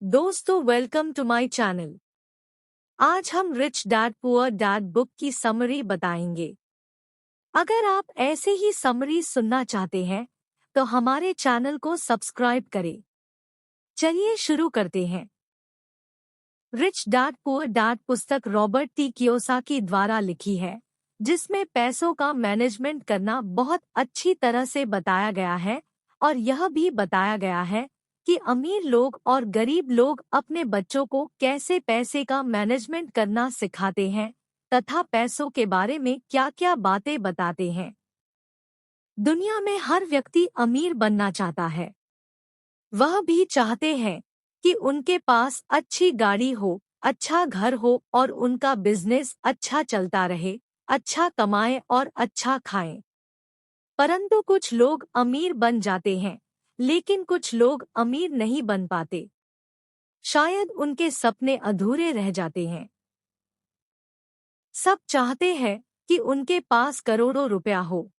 दोस्तों, welcome to my channel. आज हम rich dad poor dad book की समरी बताएंगे। अगर आप ऐसे ही समरी सुनना चाहते हैं तो हमारे चैनल को सब्सक्राइब करें। चलिए शुरू करते हैं। रिच डैड पुअर डैड पुस्तक रॉबर्ट टी कियोसाकी द्वारा लिखी है, जिसमें पैसों का मैनेजमेंट करना बहुत अच्छी तरह से बताया गया है और यह भी बताया गया है कि अमीर लोग और गरीब लोग अपने बच्चों को कैसे पैसे का मैनेजमेंट करना सिखाते हैं तथा पैसों के बारे में क्या-क्या बातें बताते हैं। दुनिया में हर व्यक्ति अमीर बनना चाहता है। वह भी चाहते हैं कि उनके पास अच्छी गाड़ी हो, अच्छा घर हो और उनका बिजनेस अच्छा चलता रहे, अच्छा कमाएं और अच्छा खाएं। परंतु कुछ लोग अमीर बन जाते हैं, लेकिन कुछ लोग अमीर नहीं बन पाते। शायद उनके सपने अधूरे रह जाते हैं। सब चाहते हैं कि उनके पास करोड़ों रुपया हो,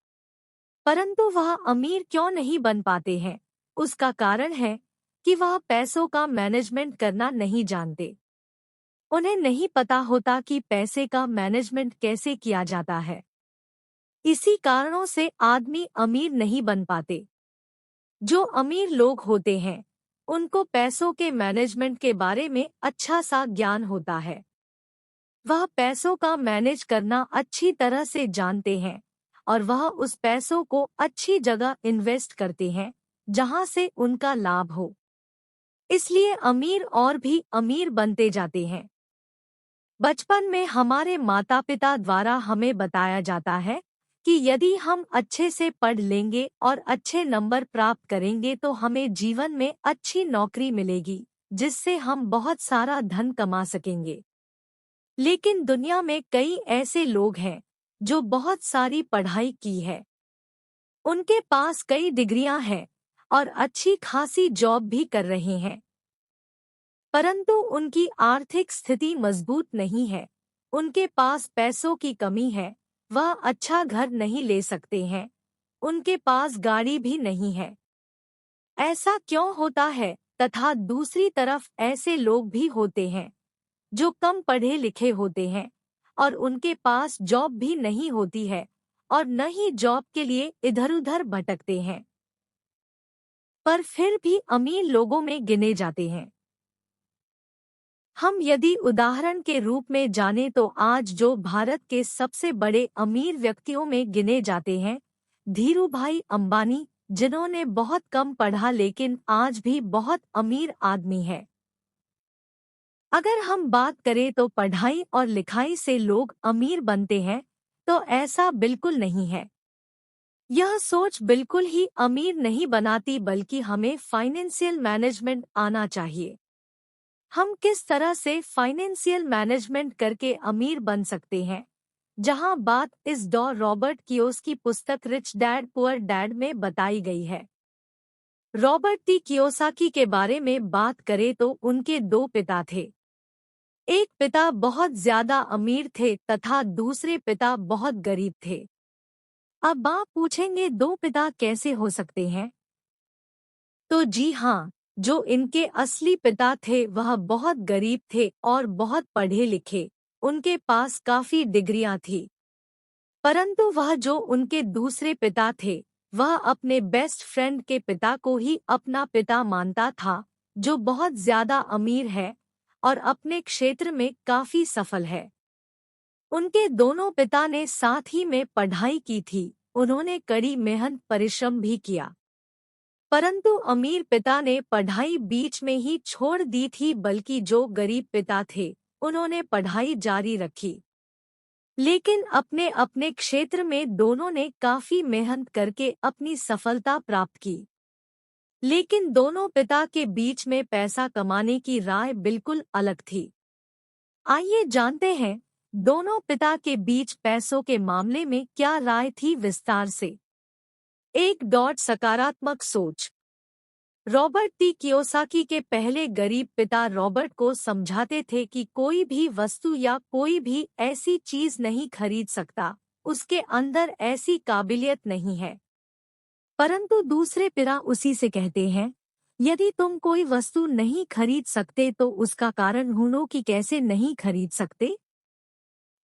परंतु वह अमीर क्यों नहीं बन पाते हैं? उसका कारण है कि वह पैसों का मैनेजमेंट करना नहीं जानते। उन्हें नहीं पता होता कि पैसे का मैनेजमेंट कैसे किया जाता है। इसी कारणों से आदमी अमीर नहीं बन पाते। जो अमीर लोग होते हैं, उनको पैसों के मैनेजमेंट के बारे में अच्छा सा ज्ञान होता है। वह पैसों का मैनेज करना अच्छी तरह से जानते हैं और वह उस पैसों को अच्छी जगह इन्वेस्ट करते हैं, जहां से उनका लाभ हो। इसलिए अमीर और भी अमीर बनते जाते हैं। बचपन में हमारे माता पिता द्वारा हमें बताया जाता है कि यदि हम अच्छे से पढ़ लेंगे और अच्छे नंबर प्राप्त करेंगे तो हमें जीवन में अच्छी नौकरी मिलेगी, जिससे हम बहुत सारा धन कमा सकेंगे। लेकिन दुनिया में कई ऐसे लोग हैं जो बहुत सारी पढ़ाई की है, उनके पास कई डिग्रियां हैं और अच्छी खासी जॉब भी कर रहे हैं, परंतु उनकी आर्थिक स्थिति मजबूत नहीं है। उनके पास पैसों की कमी है, वह अच्छा घर नहीं ले सकते हैं, उनके पास गाड़ी भी नहीं है। ऐसा क्यों होता है? तथा दूसरी तरफ ऐसे लोग भी होते हैं जो कम पढ़े लिखे होते हैं और उनके पास जॉब भी नहीं होती है और न ही जॉब के लिए इधर-उधर भटकते हैं, पर फिर भी अमीर लोगों में गिने जाते हैं। हम यदि उदाहरण के रूप में जानें तो आज जो भारत के सबसे बड़े अमीर व्यक्तियों में गिने जाते हैं, धीरूभाई अंबानी, जिन्होंने बहुत कम पढ़ा लेकिन आज भी बहुत अमीर आदमी है। अगर हम बात करें तो पढ़ाई और लिखाई से लोग अमीर बनते हैं, तो ऐसा बिल्कुल नहीं है। यह सोच बिल्कुल ही अमीर नहीं बनाती, बल्कि हमें फाइनेंशियल मैनेजमेंट आना चाहिए। हम किस तरह से फाइनेंशियल मैनेजमेंट करके अमीर बन सकते हैं, जहां बात इस रॉबर्ट कियोसाकी पुस्तक रिच डैड पुअर डैड में बताई गई है। रॉबर्ट टी कियोसाकी के बारे में बात करें तो उनके दो पिता थे। एक पिता बहुत ज्यादा अमीर थे तथा दूसरे पिता बहुत गरीब थे। अब आप पूछेंगे, दो पिता कैसे हो सकते हैं? तो जी हाँ, जो इनके असली पिता थे वह बहुत गरीब थे और बहुत पढ़े लिखे, उनके पास काफी डिग्रियां थी। परंतु वह जो उनके दूसरे पिता थे, वह अपने बेस्ट फ्रेंड के पिता को ही अपना पिता मानता था, जो बहुत ज्यादा अमीर है और अपने क्षेत्र में काफी सफल है। उनके दोनों पिता ने साथ ही में पढ़ाई की थी, उन्होंने कड़ी मेहनत परिश्रम भी किया। परंतु अमीर पिता ने पढ़ाई बीच में ही छोड़ दी थी, बल्कि जो गरीब पिता थे, उन्होंने पढ़ाई जारी रखी। लेकिन अपने अपने क्षेत्र में दोनों ने काफी मेहनत करके अपनी सफलता प्राप्त की। लेकिन दोनों पिता के बीच में पैसा कमाने की राय बिल्कुल अलग थी। आइए जानते हैं दोनों पिता के बीच पैसों के मामले में क्या राय थी, विस्तार से। एक सकारात्मक सोच। रॉबर्ट टी कियोसाकी के पहले गरीब पिता रॉबर्ट को समझाते थे कि कोई भी वस्तु या कोई भी ऐसी चीज नहीं खरीद सकता, उसके अंदर ऐसी काबिलियत नहीं है। परंतु दूसरे पिता उसी से कहते हैं, यदि तुम कोई वस्तु नहीं खरीद सकते तो उसका कारण ढूंढो कि कैसे नहीं खरीद सकते।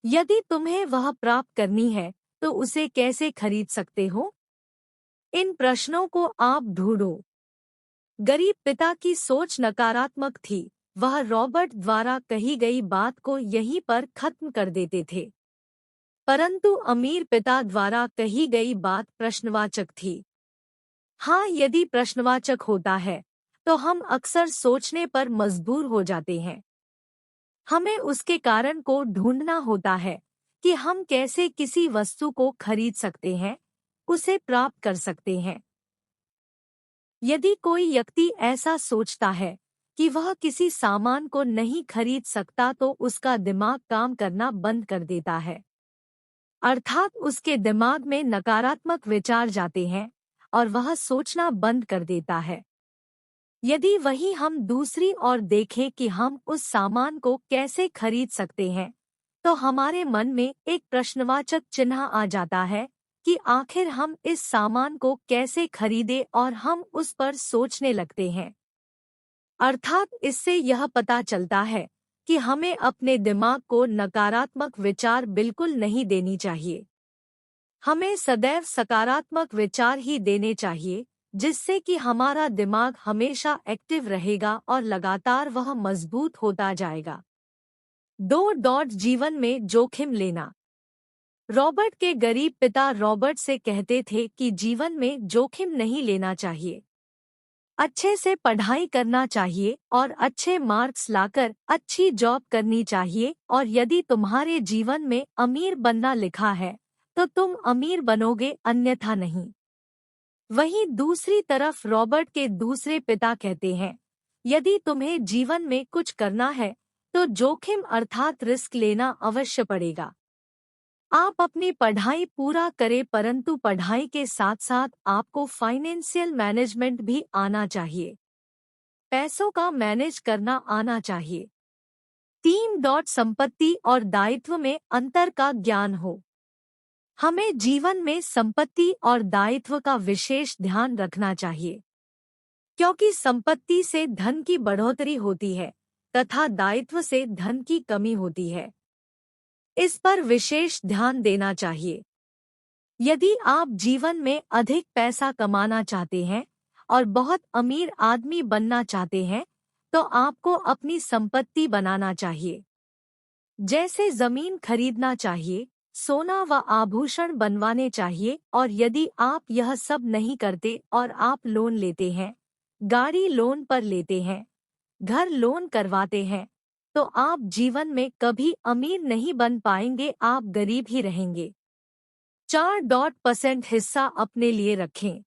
यदि तुम्हें वह प्राप्त करनी है तो उसे कैसे खरीद सकते हो? इन प्रश्नों को आप ढूंढो। गरीब पिता की सोच नकारात्मक थी। वह रॉबर्ट द्वारा कही गई बात को यहीं पर खत्म कर देते थे। परंतु अमीर पिता द्वारा कही गई बात प्रश्नवाचक थी। हाँ, यदि प्रश्नवाचक होता है तो हम अक्सर सोचने पर मजबूर हो जाते हैं। हमें उसके कारण को ढूंढना होता है कि हम कैसे किसी वस्तु को खरीद सकते हैं, उसे प्राप्त कर सकते हैं। यदि कोई व्यक्ति ऐसा सोचता है कि वह किसी सामान को नहीं खरीद सकता तो उसका दिमाग काम करना बंद कर देता है। अर्थात उसके दिमाग में नकारात्मक विचार जाते हैं और वह सोचना बंद कर देता है। यदि वही हम दूसरी ओर देखें कि हम उस सामान को कैसे खरीद सकते हैं, तो हमारे मन में एक प्रश्नवाचक चिन्ह आ जाता है कि आखिर हम इस सामान को कैसे खरीदें और हम उस पर सोचने लगते हैं। अर्थात इससे यह पता चलता है कि हमें अपने दिमाग को नकारात्मक विचार बिल्कुल नहीं देनी चाहिए। हमें सदैव सकारात्मक विचार ही देने चाहिए, जिससे कि हमारा दिमाग हमेशा एक्टिव रहेगा और लगातार वह मजबूत होता जाएगा। जीवन में जोखिम लेना। रॉबर्ट के गरीब पिता रॉबर्ट से कहते थे कि जीवन में जोखिम नहीं लेना चाहिए। अच्छे से पढ़ाई करना चाहिए और अच्छे मार्क्स लाकर अच्छी जॉब करनी चाहिए, और यदि तुम्हारे जीवन में अमीर बनना लिखा है तो तुम अमीर बनोगे, अन्यथा नहीं। वहीं दूसरी तरफ रॉबर्ट के दूसरे पिता कहते हैं, यदि तुम्हें जीवन में कुछ करना है तो जोखिम अर्थात रिस्क लेना अवश्य पड़ेगा। आप अपनी पढ़ाई पूरा करें, परंतु पढ़ाई के साथ साथ आपको फाइनेंशियल मैनेजमेंट भी आना चाहिए। पैसों का मैनेज करना आना चाहिए। संपत्ति और दायित्व में अंतर का ज्ञान हो। हमें जीवन में संपत्ति और दायित्व का विशेष ध्यान रखना चाहिए, क्योंकि संपत्ति से धन की बढ़ोतरी होती है तथा दायित्व से धन की कमी होती है। इस पर विशेष ध्यान देना चाहिए। यदि आप जीवन में अधिक पैसा कमाना चाहते हैं और बहुत अमीर आदमी बनना चाहते हैं, तो आपको अपनी संपत्ति बनाना चाहिए। जैसे जमीन खरीदना चाहिए, सोना व आभूषण बनवाने चाहिए, और यदि आप यह सब नहीं करते और आप लोन लेते हैं, गाड़ी लोन पर लेते हैं, घर लोन करवाते हैं, तो आप जीवन में कभी अमीर नहीं बन पाएंगे, आप गरीब ही रहेंगे। 4% हिस्सा अपने लिए रखें।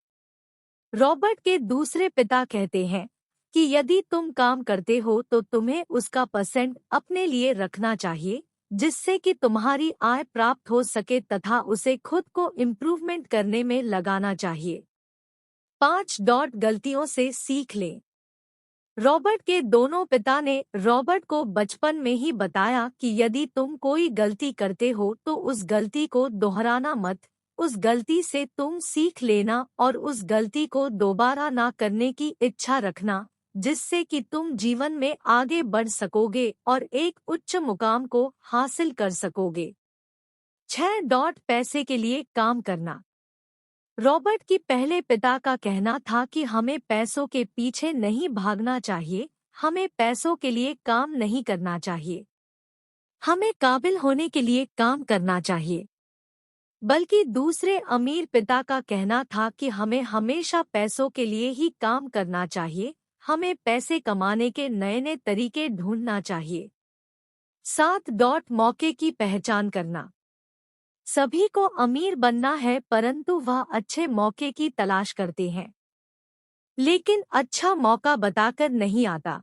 रॉबर्ट के दूसरे पिता कहते हैं कि यदि तुम काम करते हो तो तुम्हें उसका परसेंट अपने लिए रखना चाहिए, जिससे कि तुम्हारी आय प्राप्त हो सके तथा उसे खुद को इम्प्रूवमेंट करने में लगाना चाहिए। 5. गलतियों से सीख लें। रॉबर्ट के दोनों पिता ने रॉबर्ट को बचपन में ही बताया कि यदि तुम कोई गलती करते हो तो उस गलती को दोहराना मत, उस गलती से तुम सीख लेना और उस गलती को दोबारा ना करने की इच्छा रखना, जिससे कि तुम जीवन में आगे बढ़ सकोगे और एक उच्च मुकाम को हासिल कर सकोगे। 6. पैसे के लिए काम करना। रॉबर्ट की पहले पिता का कहना था कि हमें पैसों के पीछे नहीं भागना चाहिए, हमें पैसों के लिए काम नहीं करना चाहिए, हमें काबिल होने के लिए काम करना चाहिए। बल्कि दूसरे अमीर पिता का कहना था कि हमें हमेशा पैसों के लिए ही काम करना चाहिए, हमें पैसे कमाने के नए नए तरीके ढूंढना चाहिए। 7. मौके की पहचान करना। सभी को अमीर बनना है, परंतु वह अच्छे मौके की तलाश करते हैं, लेकिन अच्छा मौका बताकर नहीं आता।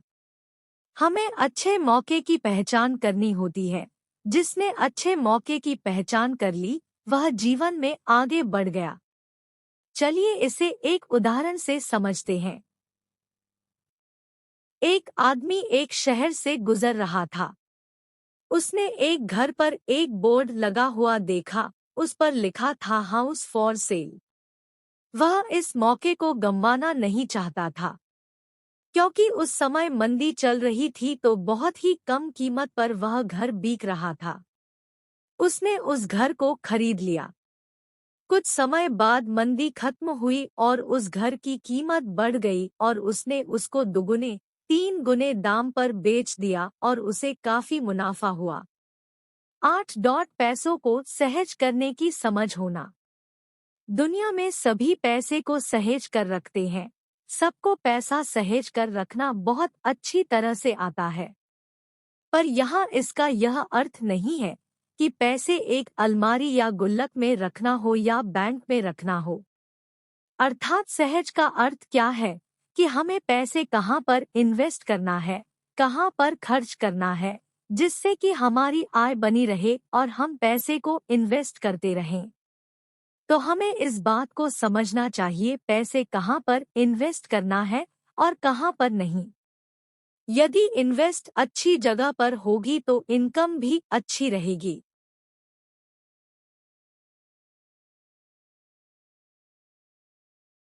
हमें अच्छे मौके की पहचान करनी होती है। जिसने अच्छे मौके की पहचान कर ली, वह जीवन में आगे बढ़ गया। चलिए इसे एक उदाहरण से समझते हैं। एक आदमी एक शहर से गुजर रहा था। उसने एक घर पर एक बोर्ड लगा हुआ देखा, उस पर लिखा था हाउस फॉर सेल। वह इस मौके को गंवाना नहीं चाहता था। क्योंकि उस समय मंदी चल रही थी तो बहुत ही कम कीमत पर वह घर बिक रहा था। उसने उस घर को खरीद लिया। कुछ समय बाद मंदी खत्म हुई और उस घर की कीमत बढ़ गई और उसने उसको दुगुने 3 गुने दाम पर बेच दिया और उसे काफी मुनाफा हुआ। 8 पैसों को सहज करने की समझ होना। दुनिया में सभी पैसे को सहेज कर रखते हैं। सबको पैसा सहेज कर रखना बहुत अच्छी तरह से आता है। पर यहाँ इसका यह अर्थ नहीं है कि पैसे एक अलमारी या गुल्लक में रखना हो या बैंक में रखना हो। अर्थात सहज का अर्थ क्या है कि हमें पैसे कहाँ पर इन्वेस्ट करना है, कहाँ पर खर्च करना है, जिससे कि हमारी आय बनी रहे और हम पैसे को इन्वेस्ट करते रहें। तो हमें इस बात को समझना चाहिए पैसे कहाँ पर इन्वेस्ट करना है और कहाँ पर नहीं। यदि इन्वेस्ट अच्छी जगह पर होगी तो इनकम भी अच्छी रहेगी।